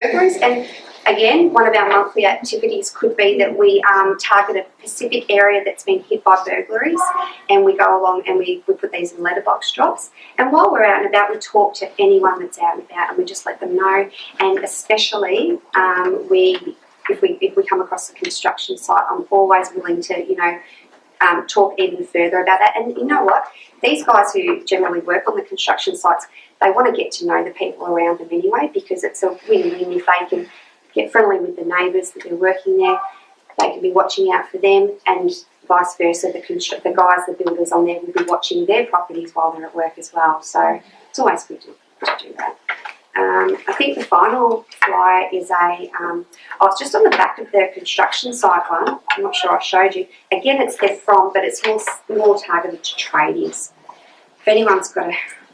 burglaries. And again, one of our monthly activities could be that we target a specific area that's been hit by burglaries, and we go along and we put these in letterbox drops. And while we're out and about, we talk to anyone that's out and about, and we just let them know. And especially if we come across a construction site, I'm always willing to talk even further about that. And you know what? These guys who generally work on the construction sites, they want to get to know the people around them anyway, because it's a win-win. If they can get friendly with the neighbours that are working there, they can be watching out for them, and vice versa. The builders on there will be watching their properties while they're at work as well. So it's always good to do that. I think the final flyer is it's just on the back of the construction site one. I'm not sure I showed you. Again, it's there from, but it's more targeted to tradies. If anyone's got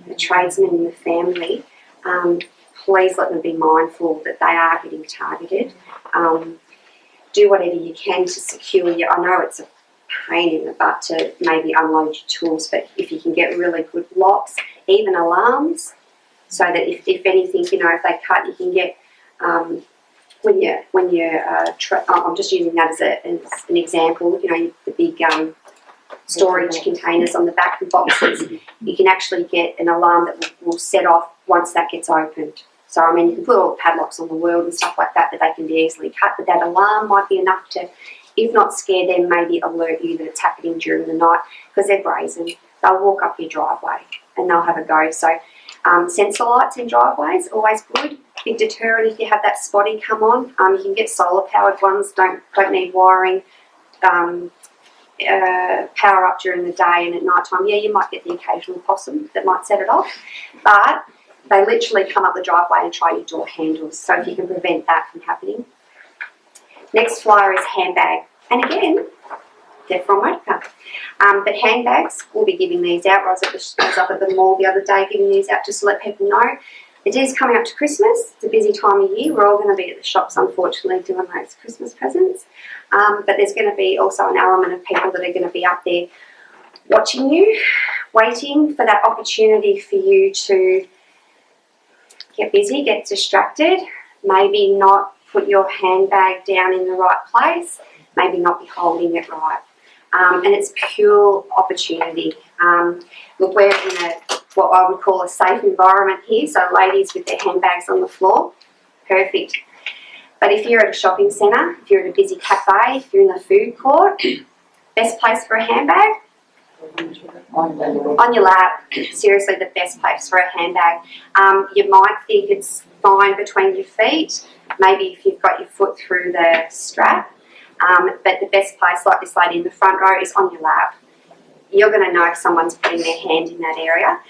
a tradesman in the family, please let them be mindful that they are getting targeted. Do whatever you can to secure your, I know it's a pain in the butt to maybe unload your tools, but if you can get really good locks, even alarms, so that if anything, if they cut, you can get, I'm just using that as an example, the big storage containers on the back of boxes, you can actually get an alarm that will set off once that gets opened. So, I mean, you can put all the padlocks on the world and stuff like that they can be easily cut, but that alarm might be enough to, if not scare them, maybe alert you that it's happening during the night, because they're brazen. They'll walk up your driveway and they'll have a go. So, sensor lights in driveways, always good. Big deterrent if you have that spotty come on. You can get solar-powered ones, don't need wiring. Power up during the day and at night time. Yeah, you might get the occasional possum that might set it off, but they literally come up the driveway and try your door handles, so if you can prevent that from happening. Next flyer is handbag, and again, they're from Motorcar. But handbags, we'll be giving these out. I was up at the mall the other day giving these out just to let people know. It is coming up to Christmas. It's a busy time of year. We're all going to be at the shops, unfortunately, doing those Christmas presents. But there's going to be also an element of people that are going to be up there watching you, waiting for that opportunity for you to get busy, get distracted, maybe not put your handbag down in the right place, maybe not be holding it right. And it's pure opportunity. Look, we're in what I would call a safe environment here, so ladies with their handbags on the floor, perfect. But if you're at a shopping centre, if you're at a busy cafe, if you're in the food court, best place for a handbag? On your lap. Seriously, the best place for a handbag. You might think it's fine between your feet, maybe if you've got your foot through the strap, but the best place, like this lady in the front row, is on your lap. You're going to know if someone's putting their hand in that area.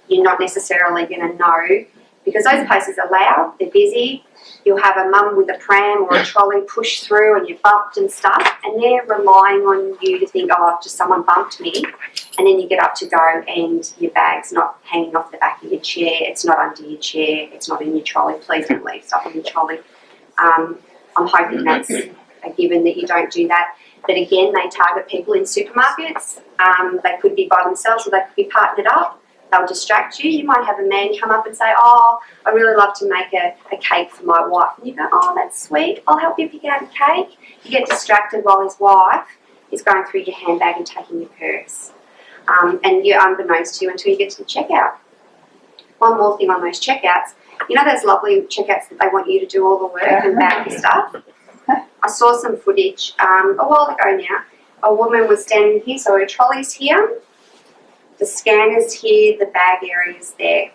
You're not necessarily going to know, because those places are loud, they're busy. You'll have a mum with a pram or a trolley push through and you're bumped and stuff, and they're relying on you to think, oh, just someone bumped me, and then you get up to go and your bag's not hanging off the back of your chair, it's not under your chair, it's not in your trolley. Please don't leave stuff in your trolley. I'm hoping that's a given that you don't do that. But again, they target people in supermarkets. They could be by themselves or they could be partnered up. They'll distract you. You might have a man come up and say, oh, I really love to make a cake for my wife. And you go, oh, that's sweet. I'll help you pick out a cake. You get distracted while his wife is going through your handbag and taking your purse. And you're unbeknownst to you until you get to the checkout. One more thing on those checkouts. You know those lovely checkouts that they want you to do all the work and bag your stuff? I saw some footage a while ago now. A woman was standing here, so her trolley's here. The scanner's here, the bag area's there.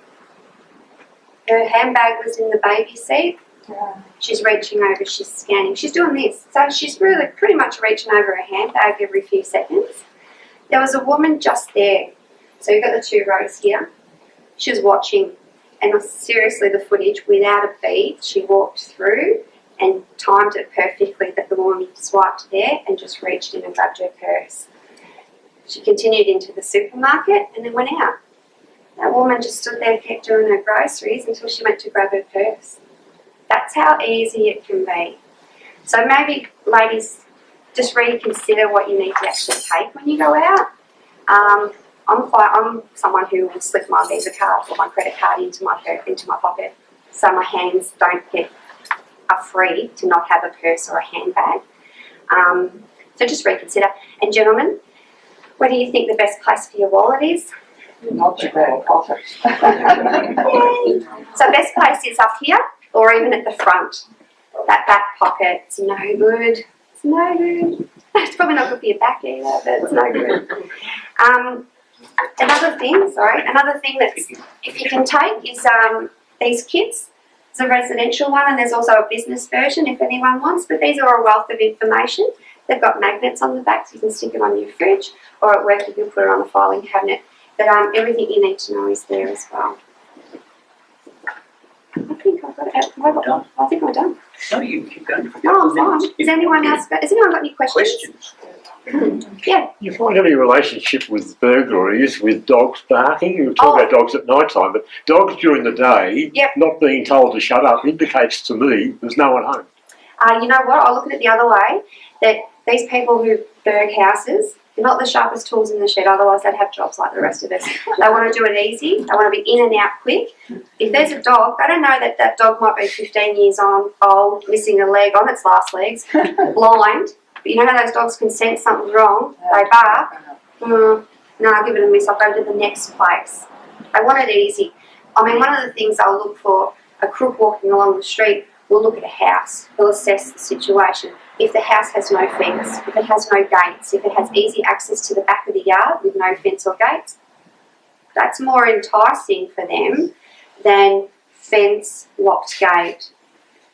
Her handbag was in the baby seat. Yeah. She's reaching over, she's scanning. She's doing this. So she's really pretty much reaching over her handbag every few seconds. There was a woman just there. So you've got the two rows here. She was watching, and seriously, the footage, without a beat, she walked through and timed it perfectly that the woman swiped there and just reached in and grabbed her purse. She continued into the supermarket and then went out. That woman just stood there and kept doing her groceries until she went to grab her purse. That's how easy it can be. So maybe, ladies, just reconsider what you need to actually take when you go out. I'm someone who will slip my Visa card or my credit card into my pocket so my hands don't get are free to not have a purse or a handbag. So just reconsider. And gentlemen, what do you think the best place for your wallet is? Not your back pocket. So best place is up here or even at the front. That back pocket, it's no good. It's no good. It's probably not good for your back either, but it's no good. Another thing that if you can take is these kits. It's a residential one, and there's also a business version if anyone wants, but these are a wealth of information. They've got magnets on the back so you can stick it on your fridge, or at work you can put it on a filing cabinet. But everything you need to know is there as well. I think I've got it. I think I'm done. No, you keep going. No, I'm fine. Has anyone got any questions? Yeah. You find any relationship with burglaries with dogs barking? You talk about dogs at night time, but dogs during the day, not being told to shut up indicates to me there's no one home. You know what? I'll look at it the other way, that these people who burg houses, they're not the sharpest tools in the shed, otherwise they'd have jobs like the rest of us. They want to do it easy. They want to be in and out quick. If there's a dog, they don't know that that dog might be 15 years old, missing a leg on its last legs, blind. But you know how those dogs can sense something's wrong? They bark. No, I'll give it a miss. I'll go to the next place. I want it easy. I mean, one of the things I'll look for, a crook walking along the street will look at a house. He'll assess the situation. If the house has no fence, if it has no gates, if it has easy access to the back of the yard with no fence or gates, that's more enticing for them than fence, locked gate,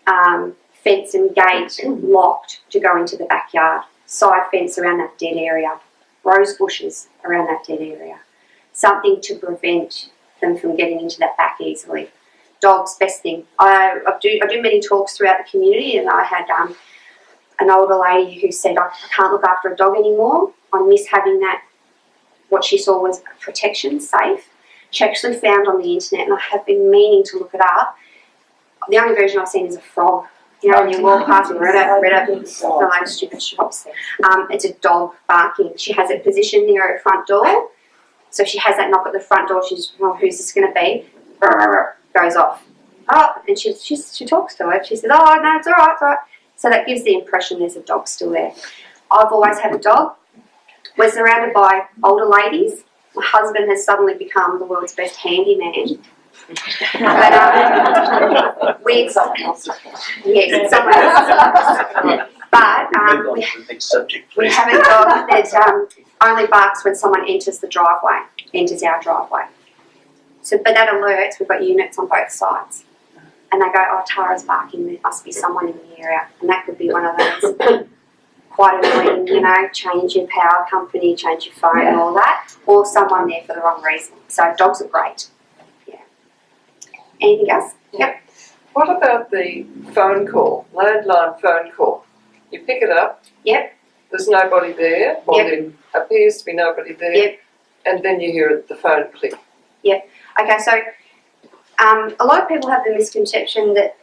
fence and gate locked to go into the backyard, side fence around that dead area, rose bushes around that dead area, something to prevent them from getting into that back easily. Dogs, best thing. I do many talks throughout the community, and I had an older lady who said, I can't look after a dog anymore. I miss having that. What she saw was protection, safe. She actually found on the internet, and I have been meaning to look it up. The only version I've seen is a frog. You know, when you walk past and read it from those stupid shops. It's a dog barking. She has it positioned near her front door. So if she has that knock at the front door, she's, oh, who's this going to be? Goes off. Oh, and she talks to it. She says, oh, no, it's all right, it's all right. So that gives the impression there's a dog still there. I've always had a dog. We're surrounded by older ladies. My husband has suddenly become the world's best handyman. But we, yes, someone else. But we have a dog that only barks when someone enters our driveway. So, but that alerts, we've got units on both sides. And they go, oh, Tara's barking, there must be someone in the area. And that could be one of those quite annoying, you know, change your power company, change your phone and all that. Or someone there for the wrong reason. So dogs are great. Yeah. Anything else? Yep. What about the phone call, landline phone call? You pick it up. Yep. There's nobody there. Or there appears to be nobody there. Yep. And then you hear the phone click. Yep. Okay, so a lot of people have the misconception that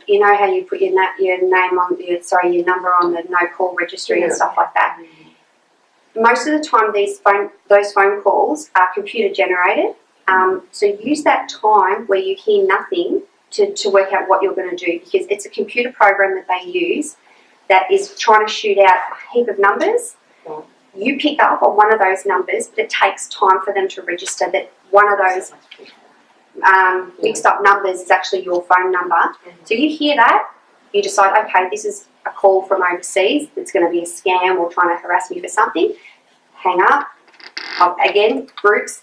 you know how you put your name on your number on the no call registry and stuff like that. Most of the time, those phone calls are computer generated. So use that time where you hear nothing to work out what you're going to do, because it's a computer program that they use that is trying to shoot out a heap of numbers. You pick up on one of those numbers, but it takes time for them to register that one of those mixed up numbers is actually your phone number. So you hear that, you decide, okay, this is a call from overseas, it's going to be a scam or trying to harass me for something. Hang up. Again, groups,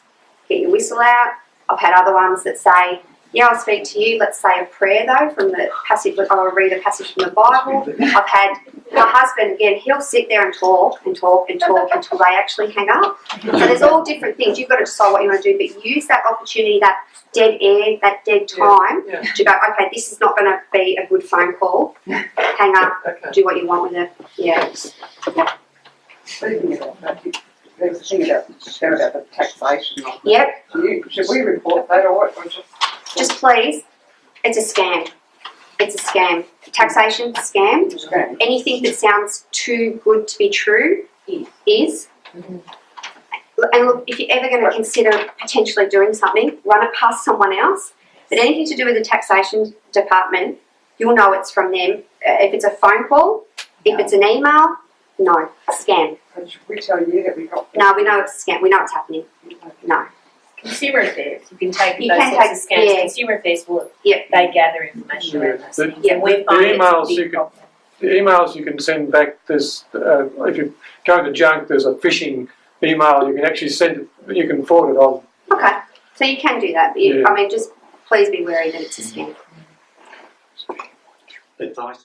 get your whistle out. I've had other ones that say, yeah, I'll speak to you. Let's say a prayer though from the passage. I'll read a passage from the Bible. I've had my husband, again, he'll sit there and talk until they actually hang up. So there's all different things. You've got to decide what you want to do, but use that opportunity, that dead air, that dead time to go, okay, this is not going to be a good phone call. Hang up, do what you want with it. Yeah. There was a thing about the taxation. Yep. Should we report that or just please, it's a scam. It's a scam. Taxation, scam. Anything that sounds too good to be true is. And look, if you're ever going to consider potentially doing something, run it past someone else. But anything to do with the taxation department, you'll know it's from them. If it's a phone call, if it's an email, no, a scam. And should we tell you that we got? No, we know it's a scam. We know it's happening. No. Consumer affairs, you can take You those can sorts of take- scams. yeah. Consumer affairs will, Yep. they gather information Yeah. around those The- things. yeah, And we the find it's emails a big you can- problem. The emails you can send back, there's, if you go to junk, there's a phishing email, you can actually send it, you can forward it on. Okay. So you can do that. Yeah. I mean, just please be wary that it's a scam. Advice.